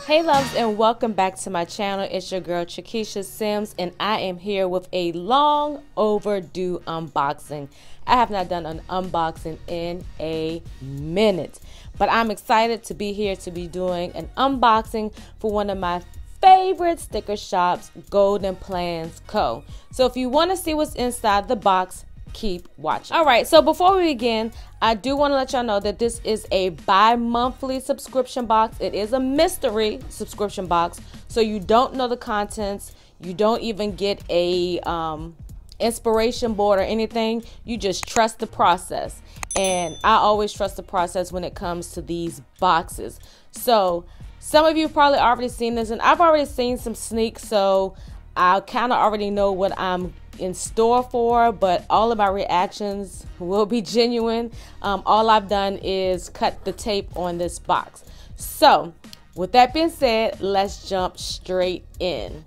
Hey loves, and welcome back to my channel. It's your girl CheKesha Simms, and I am here with a long overdue unboxing. I have not done an unboxing in a minute, but I'm excited to be here to be doing an unboxing for one of my favorite sticker shops, Golden Plans Co. So if you want to see what's inside the box, keep watching. All right, so before we begin, I do want to let y'all know that this is a bi-monthly subscription box. It is a mystery subscription box, so you don't know the contents. You don't even get a inspiration board or anything. You just trust the process, and I always trust the process when it comes to these boxes. So some of you probably already seen this, and I've already seen some sneaks, so I kind of already know what I'm in store for, but all of my reactions will be genuine. All I've done is cut the tape on this box. So with that being said, let's jump straight in.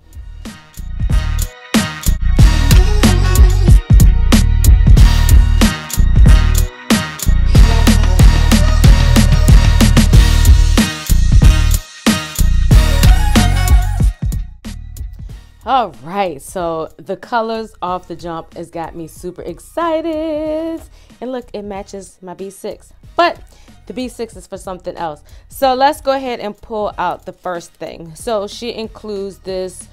All right, so the colors off the jump has got me super excited. And look, it matches my B6, but the B6 is for something else. So let's go ahead and pull out the first thing. So she includes this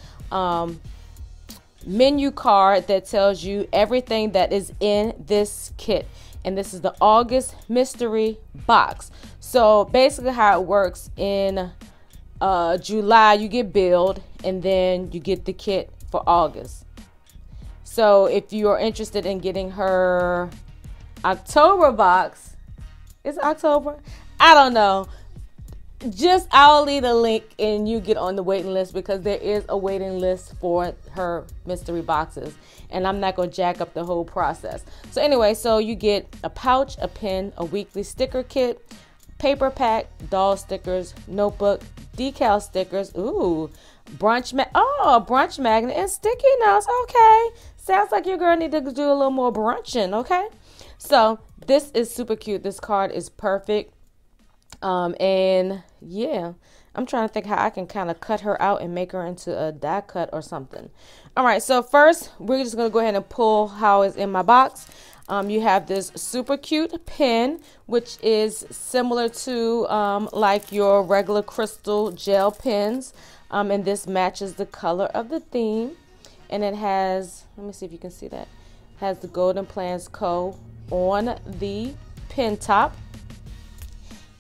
menu card that tells you everything that is in this kit. And this is the August mystery box. So basically how it works, in July you get billed, and then you get the kit for August. So if you are interested in getting her October box, is it October? I don't know. Just I'll leave a link and you get on the waiting list, because there is a waiting list for her mystery boxes, and I'm not going to jack up the whole process. So anyway, so you get a pouch, a pen, a weekly sticker kit, paper pack, doll stickers, notebook, decal stickers, ooh, brunch magnet, and sticky notes. Okay, sounds like your girl need to do a little more brunching. Okay, so this is super cute. This card is perfect. And yeah, I'm trying to think how I can kind of cut her out and make her into a die cut or something. All right, so first we're just gonna go ahead and pull how it's in my box. You have this super cute pen, which is similar to like your regular crystal gel pens, and this matches the color of the theme. And it has, let me see if you can see that, has the Golden Plans Co. on the pen top.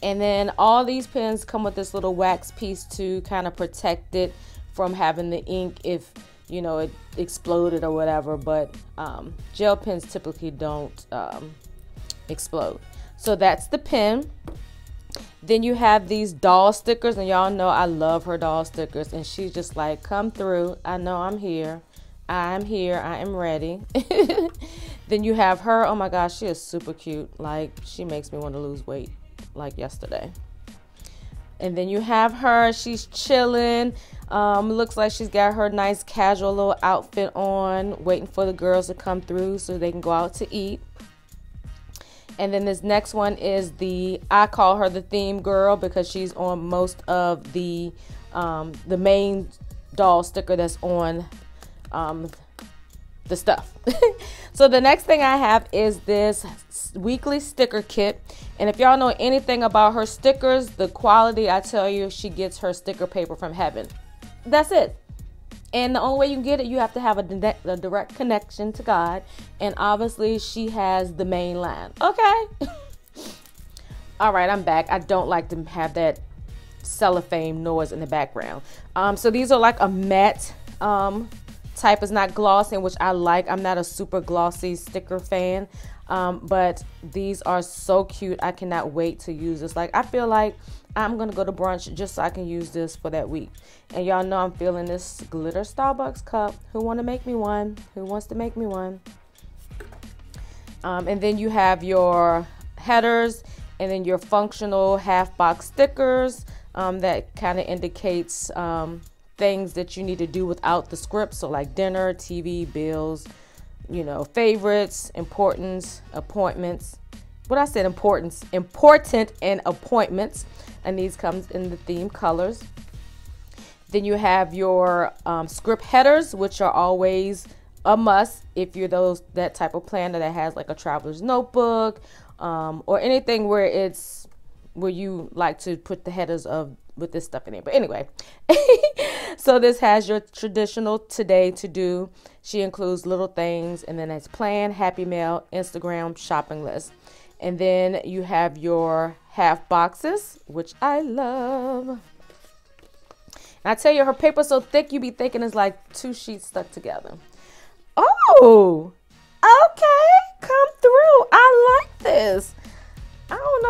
And then all these pens come with this little wax piece to kind of protect it from having the ink if, you know, it exploded or whatever, but gel pens typically don't explode. So that's the pen. Then you have these doll stickers, and y'all know I love her doll stickers, and she's just like, come through, I know I'm here, I am ready. Then you have her, oh my gosh, she is super cute. Like, she makes me want to lose weight like yesterday. And then you have her, she's chilling. Looks like she's got her nice casual little outfit on, waiting for the girls to come through so they can go out to eat. And then this next one is I call her the theme girl, because she's on most of the main doll sticker that's on the stuff. So the next thing I have is this weekly sticker kit. And if y'all know anything about her stickers, the quality, I tell you, she gets her sticker paper from heaven. That's it. And the only way you can get it, you have to have a direct connection to God. And obviously she has the main line. Okay. All right, I'm back. I don't like to have that cellophane noise in the background. So these are like a matte type. Is not glossy, which I like. I'm not a super glossy sticker fan. But these are so cute. I cannot wait to use this. Like, I feel like I'm gonna go to brunch just so I can use this for that week. And y'all know I'm feeling this glitter Starbucks cup. Who want to make me one? Who wants to make me one? And then you have your headers, and then your functional half box stickers that kind of indicates things that you need to do without the script. So like dinner, TV, bills, you know, favorites, importance, appointments. What I said, importance, important, and appointments. And these comes in the theme colors. Then you have your script headers, which are always a must if you're that type of planner that has like a traveler's notebook, or anything where you like to put the headers with this stuff in it. But anyway, so this has your traditional today to do. She includes little things, and then it's plan, happy mail, Instagram, shopping list. And then you have your half boxes, which I love. And I tell you, her paper's so thick, you be thinking it's like 2 sheets stuck together. Oh, okay, come through. I like this. I don't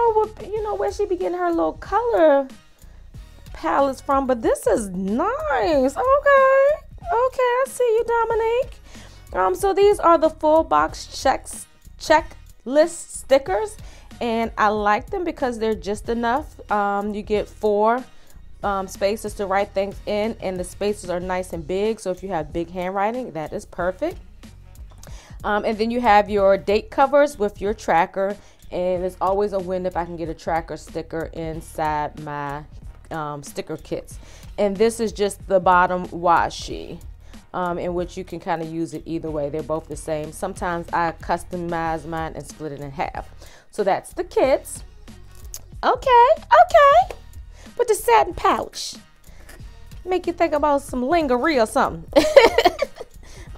know where she be getting her little color palettes from, but this is nice. Okay, I see you, Dominique. So these are the full box checklist stickers, and I like them because they're just enough. You get 4 spaces to write things in, and the spaces are nice and big, so if you have big handwriting, that is perfect. And then you have your date covers with your tracker, and it's always a win if I can get a tracker sticker inside my sticker kits. And this is just the bottom washi, in which you can kind of use it either way. They're both the same. Sometimes I customize mine and split it in half. So that's the kits. Okay. With the satin pouch. Make you think about some lingerie or something.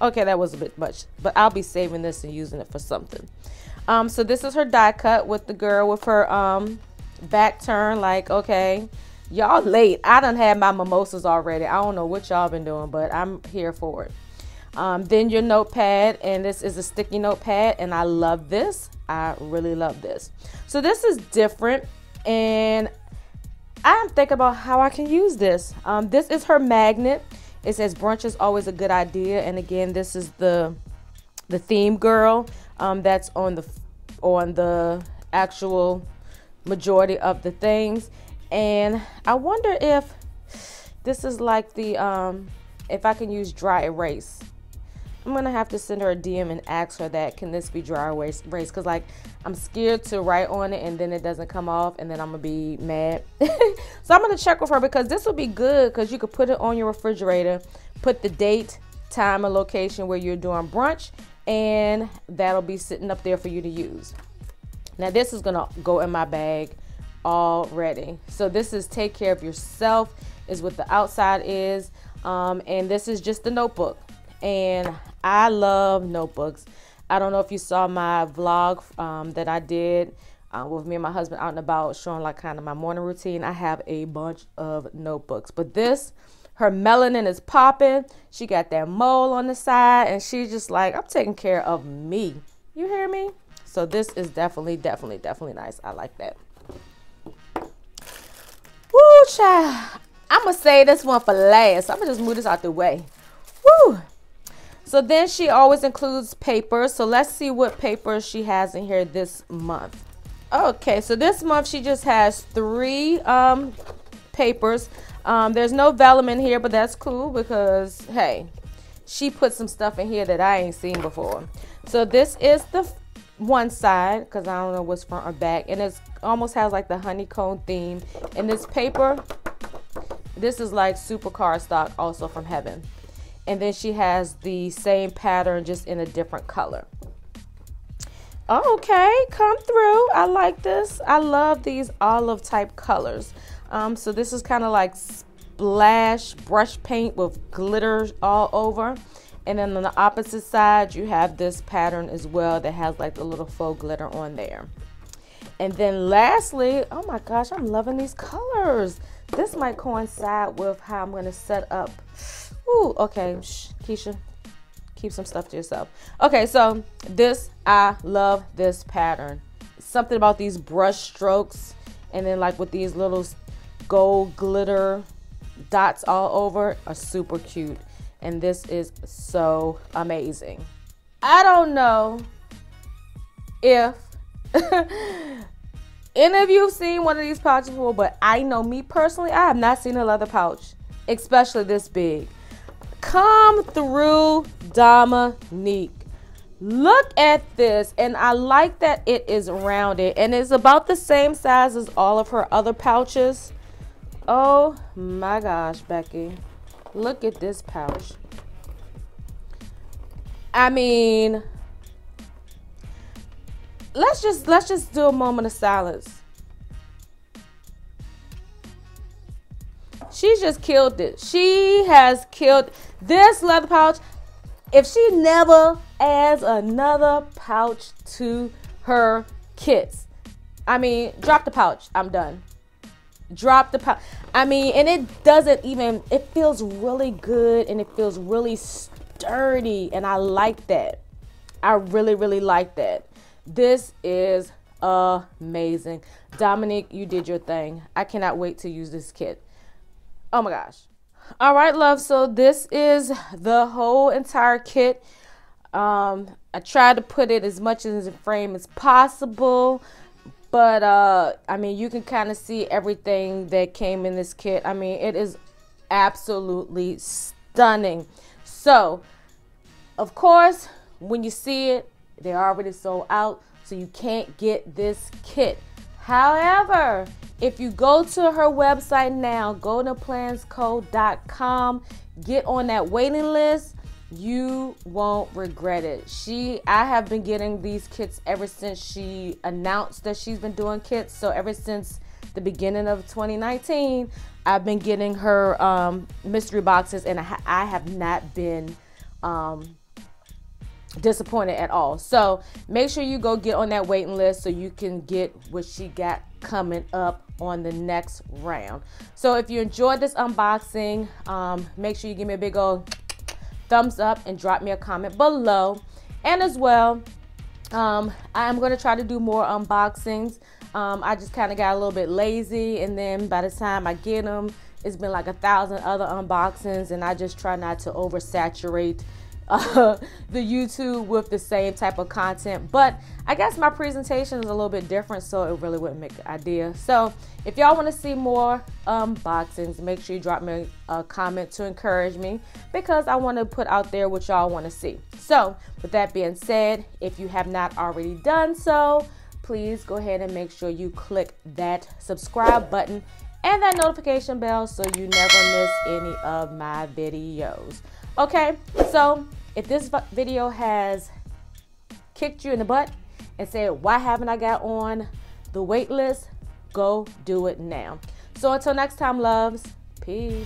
Okay, that was a bit much, but I'll be saving this and using it for something. So this is her die cut with the girl with her back turned, like, okay, y'all late. I done had my mimosas already. I don't know what y'all been doing, but I'm here for it. Then your notepad, and this is a sticky notepad, and I love this. I really love this. So this is different, and I'm thinking about how I can use this. This is her magnet. It says brunch is always a good idea, and again, this is the theme girl that's on the actual majority of the things. And I wonder if this is like the if I can use dry erase. I'm gonna have to send her a DM and ask her that, can this be dry erase? Because like I'm scared to write on it and then it doesn't come off, and then I'm gonna be mad. So I'm gonna check with her, because this will be good because you could put it on your refrigerator, put the date, time, and location where you're doing brunch, and that'll be sitting up there for you to use. Now this is gonna go in my bag already. So this is Take Care of Yourself is what the outside is, and this is just the notebook, and I love notebooks. I don't know if you saw my vlog that I did with me and my husband out and about, showing like kind of my morning routine. I have a bunch of notebooks, but this, her melanin is popping. She got that mole on the side, and she's just like, I'm taking care of me. You hear me? So this is definitely nice. I like that. Woo, child. I'm going to save this one for last. I'm going to just move this out the way. Woo. So then she always includes papers. So let's see what papers she has in here this month. Okay, so this month she just has 3 papers. There's no vellum in here, but that's cool because, hey, she put some stuff in here that I ain't seen before. So this is the one side, because I don't know what's front or back, and it almost has like the honeycomb theme. And this paper, this is like super cardstock, also from Heaven. And then she has the same pattern, just in a different color. Okay, come through. I like this. I love these olive type colors. So this is kind of like splash brush paint with glitter all over. And then on the opposite side, you have this pattern as well that has like the little faux glitter on there. And then lastly, oh my gosh, I'm loving these colors. This might coincide with how I'm going to set up. Ooh, okay, Keisha, keep some stuff to yourself. Okay, so this, I love this pattern. Something about these brush strokes, and then like with these little gold glitter dots all over are super cute. And this is so amazing. I don't know if any of you have seen one of these pouches before, but I know me personally, I have not seen a leather pouch, especially this big. Come through, Dominique. Look at this, and I like that it is rounded, and it's about the same size as all of her other pouches. Oh my gosh, Becky. Look at this pouch. I mean, let's just do a moment of silence. She's just killed it. She has killed this leather pouch. If she never adds another pouch to her kits, I mean, drop the pouch. I'm done. Drop the pouch. I mean, and it doesn't even, it feels really good and it feels really sturdy. And I like that. I really, really like that. This is amazing. Dominique, you did your thing. I cannot wait to use this kit. Oh my gosh. All right, love. So this is the whole entire kit. I tried to put it as much in the frame as possible, but I mean, you can kind of see everything that came in this kit. I mean, it is absolutely stunning. So, of course, when you see it, they're already sold out, so you can't get this kit. However, if you go to her website now, goldenplansco.com, get on that waiting list, you won't regret it. I have been getting these kits ever since she announced that she's been doing kits. So ever since the beginning of 2019, I've been getting her mystery boxes, and I have not been disappointed at all. So make sure you go get on that waiting list so you can get what she got coming up on the next round. So if you enjoyed this unboxing, make sure you give me a big old thumbs up and drop me a comment below. And as well, I am going to try to do more unboxings. I just kind of got a little bit lazy, and then by the time I get them, it's been like 1,000 other unboxings, and I just try not to oversaturate the YouTube with the same type of content. But I guess my presentation is a little bit different, so it really wouldn't make an idea. So if y'all want to see more unboxings, make sure you drop me a comment to encourage me, because I want to put out there what y'all want to see. So with that being said, if you have not already done so, please go ahead and make sure you click that subscribe button and that notification bell so you never miss any of my videos. Okay, so if this video has kicked you in the butt and said, why haven't I got on the wait list, go do it now. So until next time, loves, peace.